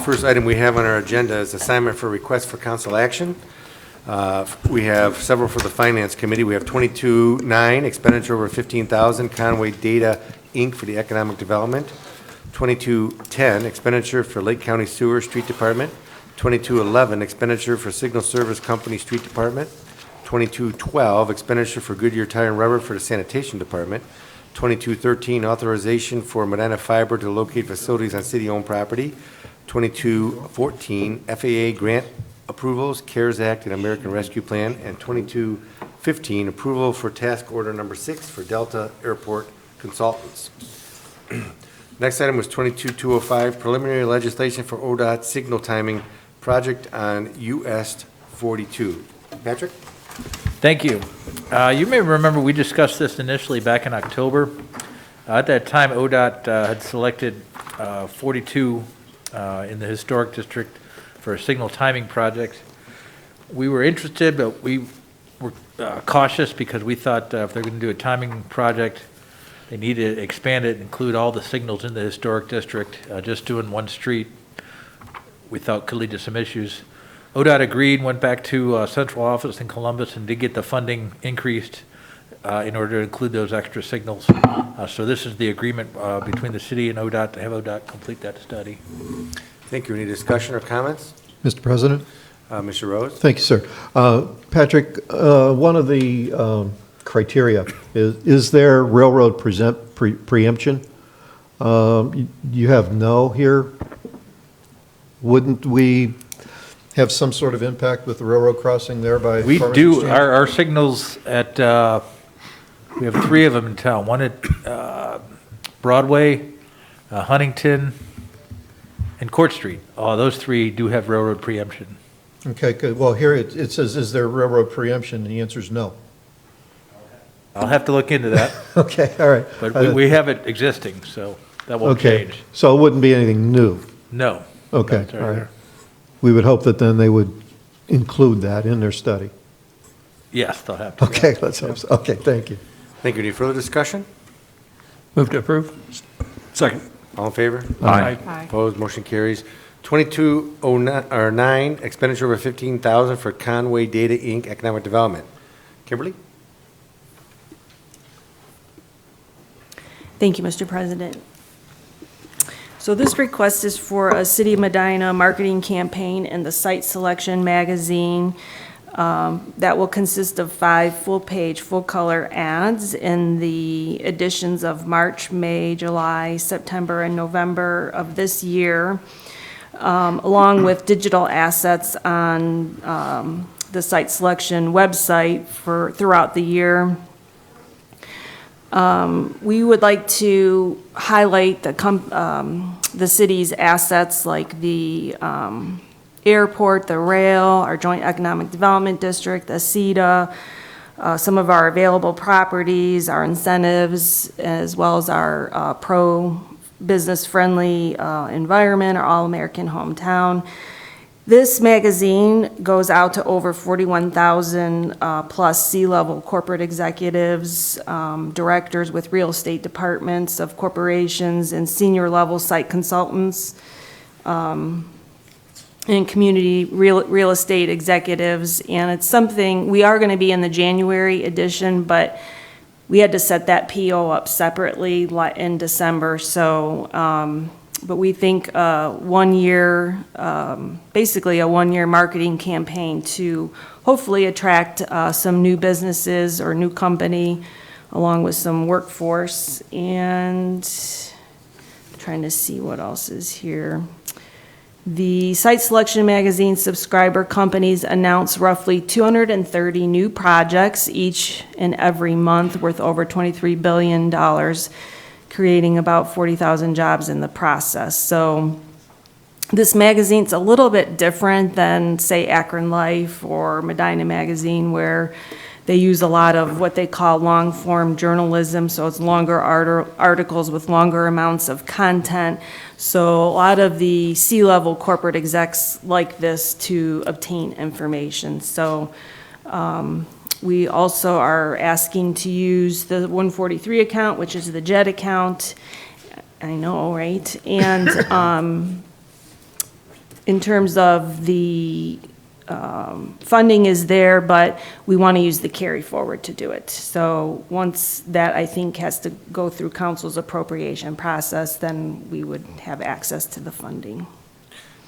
First item we have on our agenda is assignment for request for council action. We have several for the Finance Committee. We have 22-9, expenditure over $15,000, Conway Data, Inc. for the Economic Development. 22-10, expenditure for Lake County Sewer Street Department. 22-11, expenditure for Signal Service Company Street Department. 22-12, expenditure for Goodyear Tire and Rubber for the Sanitation Department. 22-13, authorization for Medina Fiber to locate facilities on city-owned property. 22-14, FAA grant approvals, CARES Act and American Rescue Plan. And 22-15, approval for task order number 6 for Delta Airport Consultants. Next item was 22-205, preliminary legislation for Odot signal timing project on US 42. Patrick? Thank you. You may remember we discussed this initially back in October. At that time, Odot had selected 42 in the historic district for a signal timing project. We were interested, but we were cautious because we thought if they're going to do a timing project, they need to expand it, include all the signals in the historic district. Just doing one street, we thought could lead to some issues. ODOT agreed, went back to central office in Columbus and did get the funding increased in order to include those extra signals. So this is the agreement between the city and ODOT to have ODOT complete that study. Thank you. Any discussion or comments? Mr. President? Mr. Rose? Thank you, sir. Patrick, one of the criteria is there railroad preemption? You have no here. Wouldn't we have some sort of impact with the railroad crossing there by? We do. Our signals at, we have 3 of them in town. One at Broadway, Huntington, and Court Street. Those 3 do have railroad preemption. Okay, good. Well, here it says, is there railroad preemption? And the answer is no. I'll have to look into that. Okay, all right. But we have it existing, so that won't change. So it wouldn't be anything new? No. Okay, That's all right right. there. We would hope that then they would include that in their study. Yes, they'll have to. Okay, let's hope so. Okay, thank you. Thank you. Any further discussion? Move to approve. Second. All in favor? Aye. Opposed? Motion carries. 2209, expenditure over $15,000 for Conway Data, Inc. Economic Development. Kimberly? Thank you, Mr. President. So this request is for a City of Medina marketing campaign in the Site Selection magazine that will consist of 5 full-page, full-color ads in the editions of March, May, July, September, and November of this year, along with digital assets on the Site Selection website throughout the year. We would like to highlight the city's assets like the airport, the rail, our joint economic development district, the CEDA, some of our available properties, our incentives, as well as our pro-business friendly environment, our all-American hometown. This magazine goes out to over 41,000 plus C-level corporate executives, directors with real estate departments of corporations, and senior level site consultants, and community real estate executives. And it's something, we are going to be in the January edition, but we had to set that PO up separately in December. So, but we think 1 year, basically a 1 year marketing campaign to hopefully attract some new businesses or new company along with some workforce. And trying to see what else is here. The Site Selection magazine subscriber companies announce roughly 230 new projects each and every month worth over $23 billion. Creating about 40,000 jobs in the process. So this magazine's a little bit different than, say, Akron Life or Medina Magazine, where they use a lot of what they call long-form journalism, so it's longer articles with longer amounts of content. So a lot of the C-level corporate execs like this to obtain information. So we also are asking to use the 143 account, which is the JET account. I know, right? And in terms of the funding is there, but we want to use the carry forward to do it. So once that, I think, has to go through council's appropriation process, then we would have access to the funding.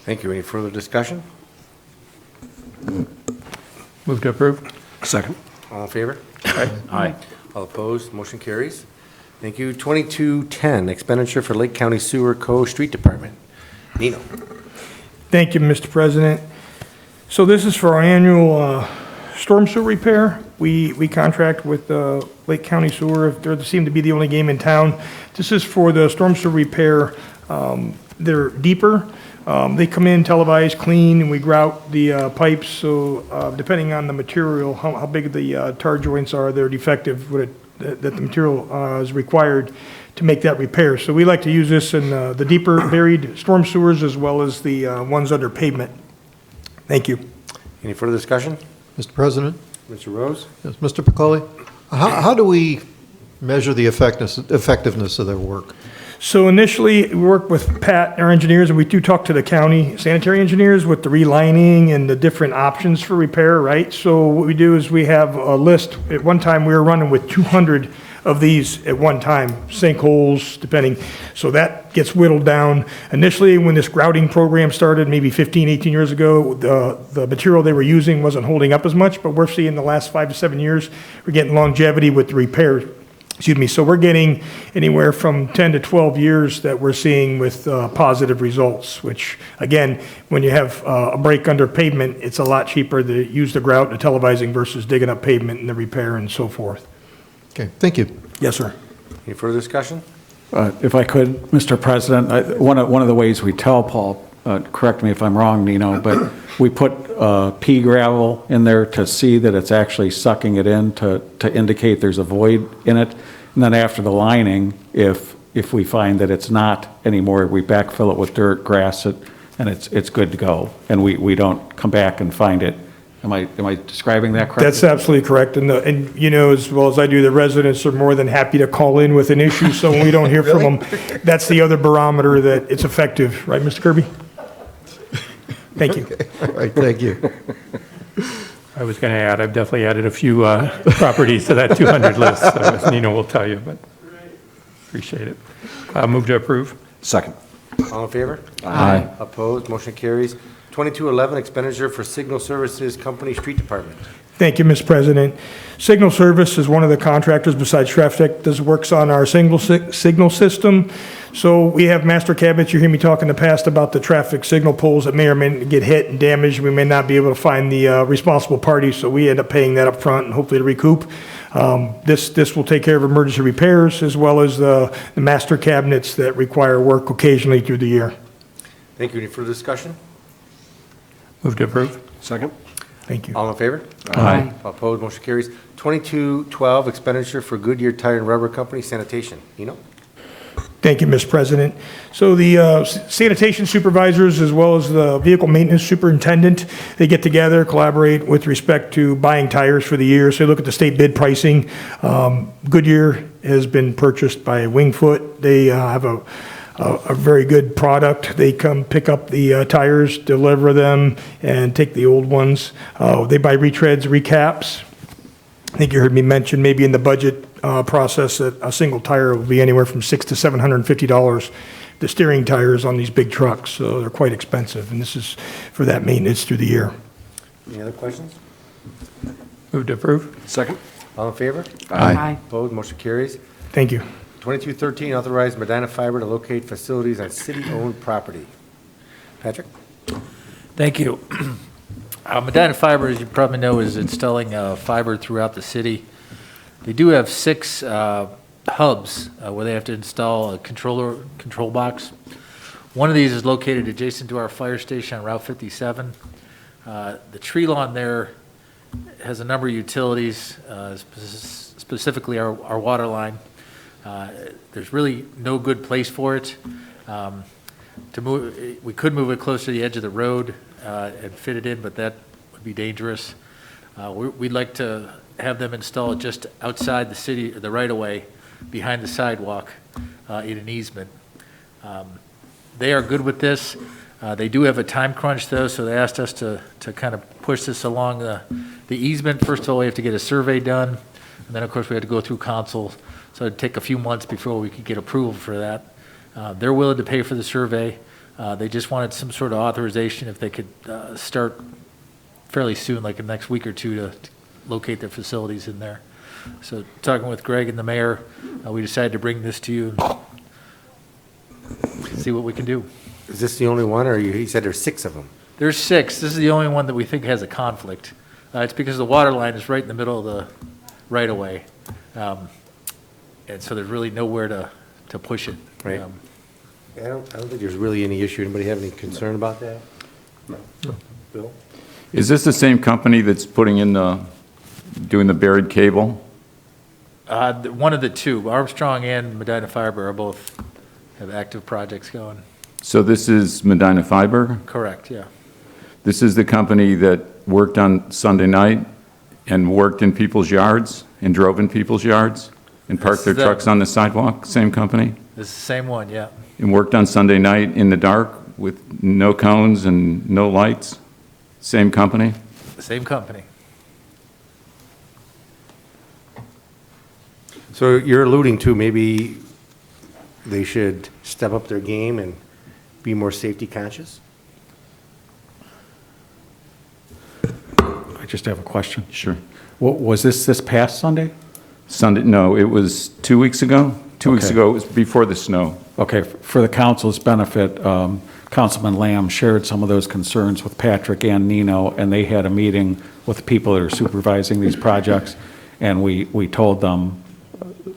Thank you. Any further discussion? Move to approve. Second. All in favor? Aye. All opposed? Motion carries. Thank you. 2210, expenditure for Lake County Sewer Co. Street Department. Nino. Thank you, Mr. President. So this is for our annual storm sewer repair. We contract with Lake County Sewer. They seem to be the only game in town. This is for the storm sewer repair. They're deeper. They come in televised, clean, and we grout the pipes. So depending on the material, how big the tar joints are, they're defective, that the material is required to make that repair. So we like to use this in the deeper buried storm sewers as well as the ones under pavement. Thank you. Any further discussion? Mr. President? Mr. Rose? Yes, Mr. Pacoli? How do we measure the effectiveness of their work? So initially, we work with Pat, our engineers, and we do talk to the county sanitary engineers with the relining and the different options for repair, right? So what we do is we have a list. At one time, we were running with 200 of these at one time, sinkholes, depending. So that gets whittled down. Initially, when this grouting program started, maybe 15, 18 years ago, the material they were using wasn't holding up as much, but we're seeing the last 5 to 7 years, we're getting longevity with the repair. So we're getting anywhere from 10 to 12 years that we're seeing with positive results, which, again, when you have a break under pavement, it's a lot cheaper to use the grout and the televising versus digging up pavement and the repair and so forth. Okay, thank you. Yes, sir. Any further discussion? If I could, Mr. President, one of the ways we tell Paul, correct me if I'm wrong, Nino, but we put pea gravel in there to see that it's actually sucking it in to indicate there's a void in it. And then after the lining, if we find that it's not anymore, we backfill it with dirt, grass it, and it's good to go. And we don't come back and find it. Am I describing that correctly? That's absolutely correct. And you know, as well as I do, the residents are more than happy to call in with an issue. So when we don't hear from them, that's the other barometer that it's effective. Right, Mr. Kirby? Thank you. All right, thank you. I was going to add, I've definitely added a few properties to that 200 list, so as Nino will tell you, but appreciate it. Move to approve. Second. All in favor? Aye. Opposed? Motion carries. 2211, expenditure for Signal Services Company Street Department. Thank you, Mr. President. Signal Service is one of the contractors besides Traffic that works on our signal system. So we have master cabinets. You hear me talk in the past about the traffic signal poles that may or may not get hit and damaged. We may not be able to find the responsible party, so we end up paying that up front and hopefully to recoup. This will take care of emergency repairs as well as the master cabinets that require work occasionally through the year. Thank you. Any further discussion? Move to approve. Second. Thank you. All in favor? Aye. Opposed? Motion carries. 2212, expenditure for Goodyear Tire and Rubber Company sanitation. Nino? Thank you, Mr. President. So the sanitation supervisors, as well as the vehicle maintenance superintendent, they get together, collaborate with respect to buying tires for the year. So they look at the state bid pricing. Goodyear has been purchased by Wingfoot. They have a very good product. They come pick up the tires, deliver them, and take the old ones. They buy retreads, recaps. I think you heard me mention maybe in the budget process that a single tire will be anywhere from $600 to $750. The steering tires on these big trucks, so they're quite expensive, and this is for that maintenance through the year. Any other questions? Move to approve. Second. All in favor? Aye. Opposed? Motion carries. Thank you. 2213, authorize Medina Fiber to locate facilities on city-owned property. Patrick? Thank you. Medina Fiber, as you probably know, is installing fiber throughout the city. They do have 6 hubs where they have to install a control box. One of these is located adjacent to our fire station on Route 57. The tree lawn there has a number of utilities, specifically our water line. There's really no good place for it. To move, we could move it closer to the edge of the road and fit it in, but that would be dangerous. We'd like to have them install it just outside the city, the right-of-way, behind the sidewalk in an easement. They are good with this. They do have a time crunch, though, so they asked us to kind of push this along the easement. First of all, we have to get a survey done, and then, of course, we had to go through council, so it'd take a few months before we could get approval for that. They're willing to pay for the survey. They just wanted some sort of authorization if they could start fairly soon, like in the next week or two, to locate their facilities in there. So talking with Greg and the mayor, we decided to bring this to you and see what we can do. Is this the only one, or he said there's 6 of them? There's 6. This is the only one that we think has a conflict. It's because the water line is right in the middle of the right-of-way. And so there's really nowhere to push it. Right. I don't think there's really any issue. Anybody have any concern about that? No. Bill? Is this the same company that's putting in doing the buried cable? One of the two, Armstrong and Medina Fiber, are both have active projects going. So this is Medina Fiber? Correct, yeah. This is the company that worked on Sunday night and worked in people's yards and drove in people's yards and parked their This is trucks on the sidewalk? Same company? This is the same one, yeah. And worked on Sunday night in the dark with no cones and no lights? Same company? Same company. So you're alluding to maybe they should step up their game and be more safety conscious? I just have a question. Sure. Was this past Sunday? Sunday, no, it was 2 weeks ago. 2 weeks Okay. ago, it was before the snow. Okay, for the council's benefit, Councilman Lamb shared some of those concerns with Patrick and Nino, and they had a meeting with the people that are supervising these projects, and we told them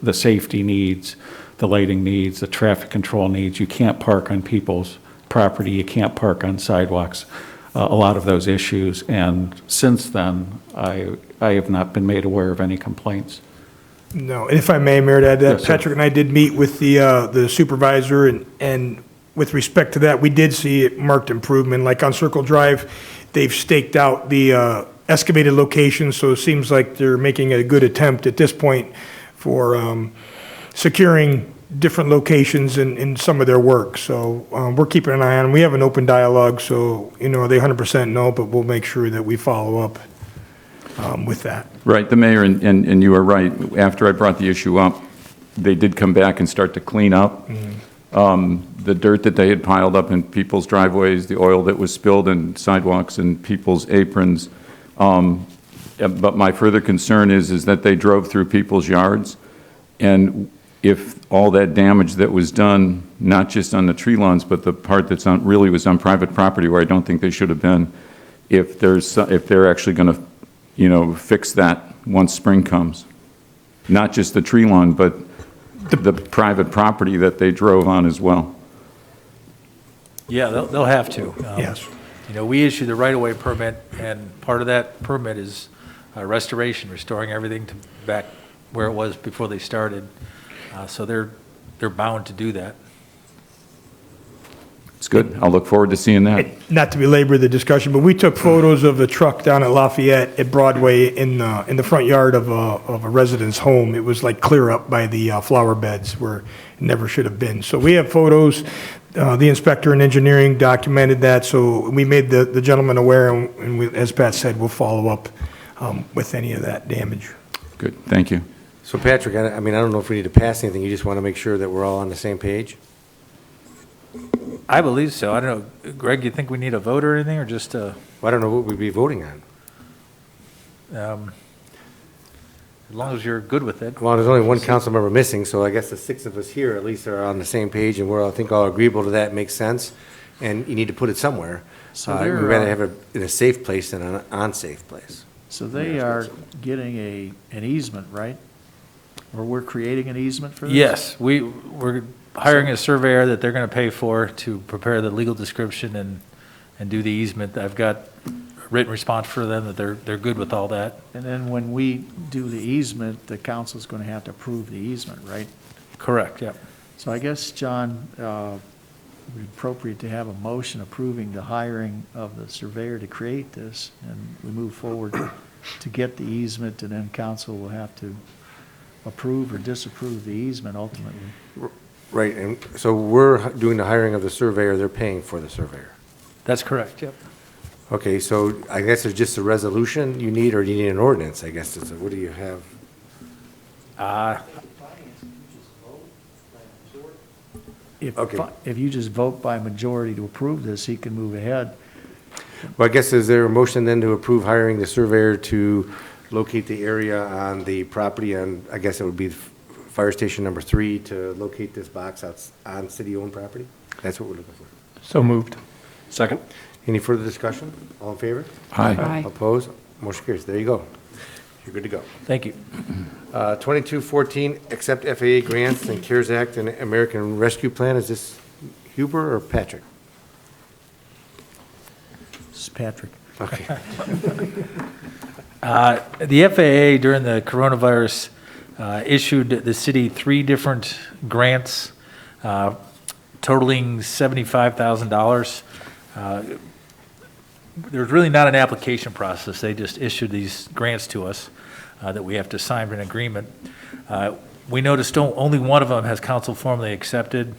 the safety needs, the lighting needs, the traffic control needs. You can't park on people's property, you can't park on sidewalks, a lot of those issues. And since then, I have not been made aware of any complaints. No, and if I may, Mayor, to add to that, Yes, sir. Patrick and I did meet with the supervisor, and with respect to that, we did see marked improvement. Like on Circle Drive, they've staked out the excavated locations, so it seems like they're making a good attempt at this point for securing different locations in some of their work. So we're keeping an eye on them. We have an open dialogue, so, they 100% know, but we'll make sure that we follow up with that. Right, the mayor, and you are right. After I brought the issue up, they did come back and start to clean up. The dirt that they had piled up in people's driveways, the oil that was spilled in sidewalks and people's aprons. But my further concern is that they drove through people's yards, and if all that damage that was done, not just on the tree lawns, but the part that's really was on private property where I don't think they should have been, if they're actually going to, fix that once spring comes. Not just the tree lawn, but the private property that they drove on as well. Yeah, they'll have to. Yes. We issue the right-of-way permit, and part of that permit is restoration, restoring everything to back where it was before they started. So they're bound to do that. It's good. I'll look forward to seeing that. Not to belabor the discussion, but we took photos of the truck down at Lafayette at Broadway in the front yard of a resident's home. It was like clear up by the flower beds where it never should have been. So we have photos. The inspector and engineering documented that, so we made the gentleman aware, and we, as Pat said, we'll follow up with any of that damage. Good, thank you. So Patrick, I don't know if we need to pass anything. You just want to make sure that we're all on the same page? I believe so. I don't know. Greg, you think we need a vote or anything, or just Well, I don't know what we'd be voting on. as long as you're good with it? Well, there's only one council member missing, so I guess the 6 of us here at least are on the same page, and we're, I think, all agreeable to that. Makes sense. And you need to put it somewhere. So We'd they're, rather have it in a safe place than an unsafe place. So they are getting an easement, right? Or we're creating an easement for this? Yes, we're hiring a surveyor that they're going to pay for to prepare the legal description and do the easement. I've got a written response for them that they're good with all that. And then when we do the easement, the council's going to have to approve the easement, right? Correct, yeah. So I guess, John, it would be appropriate to have a motion approving the hiring of the surveyor to create this, and we move forward to get the easement, and then council will have to approve or disapprove the easement ultimately. Right, and so we're doing the hiring of the surveyor, they're paying for the surveyor. That's correct, yep. Okay, so I guess it's just a resolution you need, or you need an ordinance, I guess. What do you have? Okay. If you just vote by majority to approve this, he can move ahead. Well, I guess, is there a motion then to approve hiring the surveyor to locate the area on the property, and I guess it would be fire station number 3, to locate this box out on city-owned property? That's what we're looking for. So moved. Second. Any further discussion? All in favor? Aye. Opposed? Motion carries. There you go. You're good to go. Thank you. 2214, accept FAA grants and CARES Act and American Rescue Plan. Is this Huber or Patrick? This is Patrick. Okay. The FAA during the coronavirus issued the city 3 different grants totaling $75,000. There's really not an application process. They just issued these grants to us that we have to sign an agreement. We noticed only one of them has council formally accepted.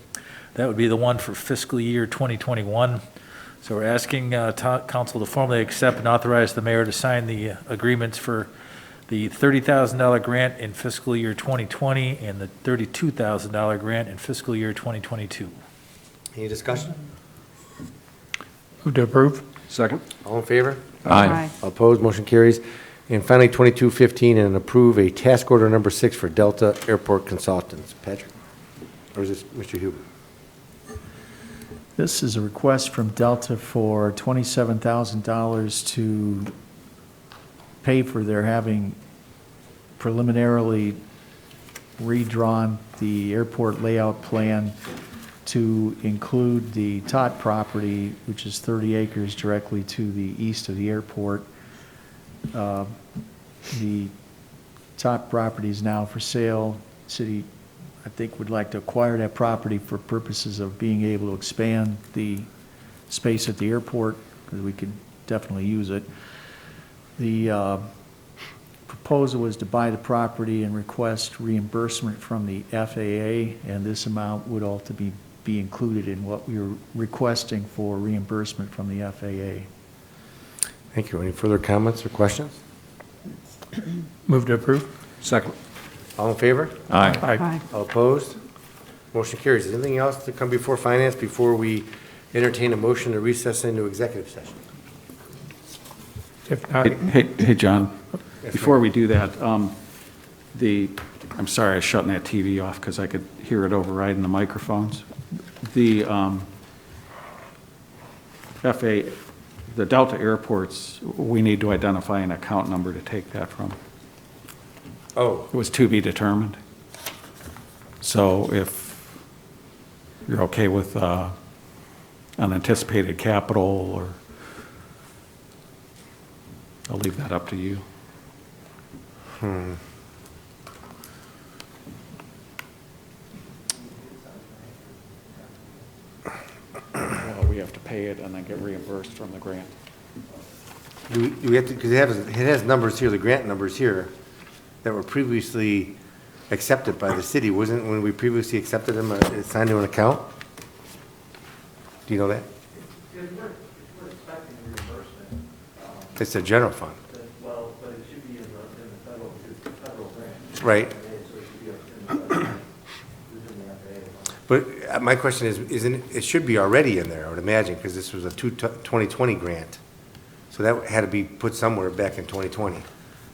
That would be the one for fiscal year 2021. So we're asking council to formally accept and authorize the mayor to sign the agreements for the $30,000 grant in fiscal year 2020 and the $32,000 grant in fiscal year 2022. Any discussion? Move to approve. Second. All in favor? Aye. Opposed? Motion carries. And finally, 2215, and approve a task order number 6 for Delta Airport Consultants. Patrick? Or is this Mr. Huber? This is a request from Delta for $27,000 to pay for their having preliminarily redrawn the airport layout plan to include the Tot property, which is 30 acres directly to the east of the airport. The Tot property is now for sale. City, I think, would like to acquire that property for purposes of being able to expand the space at the airport, because we could definitely use it. The proposal was to buy the property and request reimbursement from the FAA, and this amount would ultimately be included in what we were requesting for reimbursement from the FAA. Thank you. Any further comments or questions? Move to approve. Second. All in favor? Aye. Aye. All opposed? Motion carries. Is anything else to come before finance before we entertain a motion to recess into executive session? If not, Hey, John, Yes, before we do that, I'm sorry, I was shutting that TV off because I could hear it overriding the microphones. The FAA, the Delta airports, we need to identify an account number to take that from. Oh, It was to be determined. So if you're okay with unanticipated capital, or I'll leave that up to you. Well, we have to pay it and then get reimbursed from the grant. do we have to, because it has numbers here, the grant numbers here, that were previously accepted by the city. Wasn't, when we previously accepted them, assigned to an account? Do you know that? We're expecting reimbursement. It's a general fund. Well, but it should be in the federal grant. Right. So it should be in the federal, within the FAA. But my question is, it should be already in there, I would imagine, because this was a 2020 grant. So that had to be put somewhere back in 2020.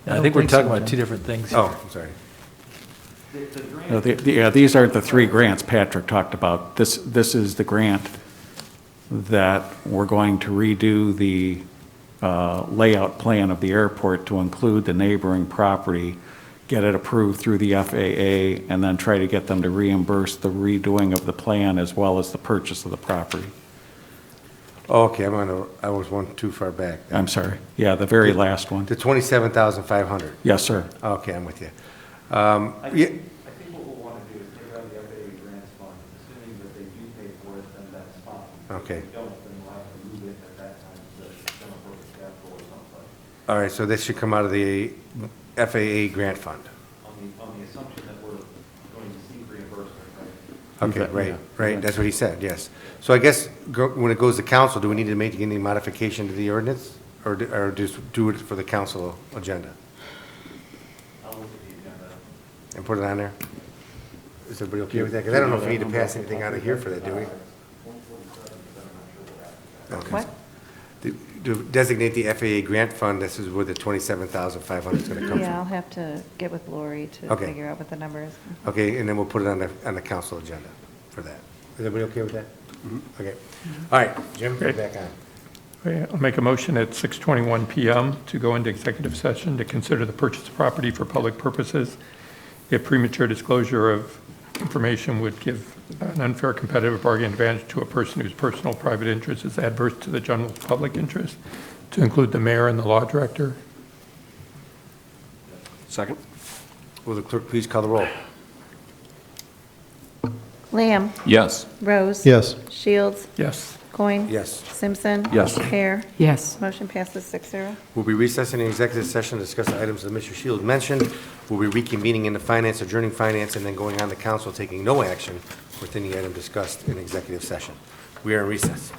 I think we're talking about 2 different things here. Oh, I'm sorry. No, yeah, these aren't the 3 grants Patrick talked about. This is the grant that we're going to redo the layout plan of the airport to include the neighboring property, get it approved through the FAA, and then try to get them to reimburse the redoing of the plan as well as the purchase of the property. Okay, I was one too far back. I'm sorry. Yeah, the very last one. The 27,500. Yes, sir. Okay, I'm with you. I Yeah, think what we'll want to do is take out the FAA grants fund, assuming that they do pay for it, then that's fine. Okay. If they don't, then we'll have to move it at that time to the general purpose capital or something, all right, so this should come out of the FAA grant fund. on the assumption that we're going to seek reimbursement, right? Okay, right, that's what he said, yes. So I guess when it goes to council, do we need to make any modification to the ordinance? Or just do it for the council agenda? I'll look at the agenda. And put it on there? Is everybody okay with that? Because I don't know if we need to pass anything out of here for that, do we? Okay. What? To designate the FAA grant fund, this is where the 27,500 is going to come Yeah, I'll from. have to get with Lori to Okay. figure out what the number is. Okay, and then we'll put it on the council agenda for that. Is everybody okay with that? Okay. All right, Jim, Okay. back on. Okay, I'll make a motion at 6:21 PM to go into executive session to consider the purchase of property for public purposes. If premature disclosure of information would give an unfair competitive bargaining advantage to a person whose personal private interest is adverse to the general public interest, to include the mayor and the law director. Second. Will the clerk please call the roll? Lamb, Yes. Rose. Yes. Shields, Yes. Coin. Yes. Simpson. Yes. Hare. Yes. Motion passes 6-0. We'll be recessing the executive session to discuss the items that Mr. Shields mentioned. We'll be reconvening into finance, adjourning finance, and then going on to council, taking no action within the item discussed in executive session. We are in recess.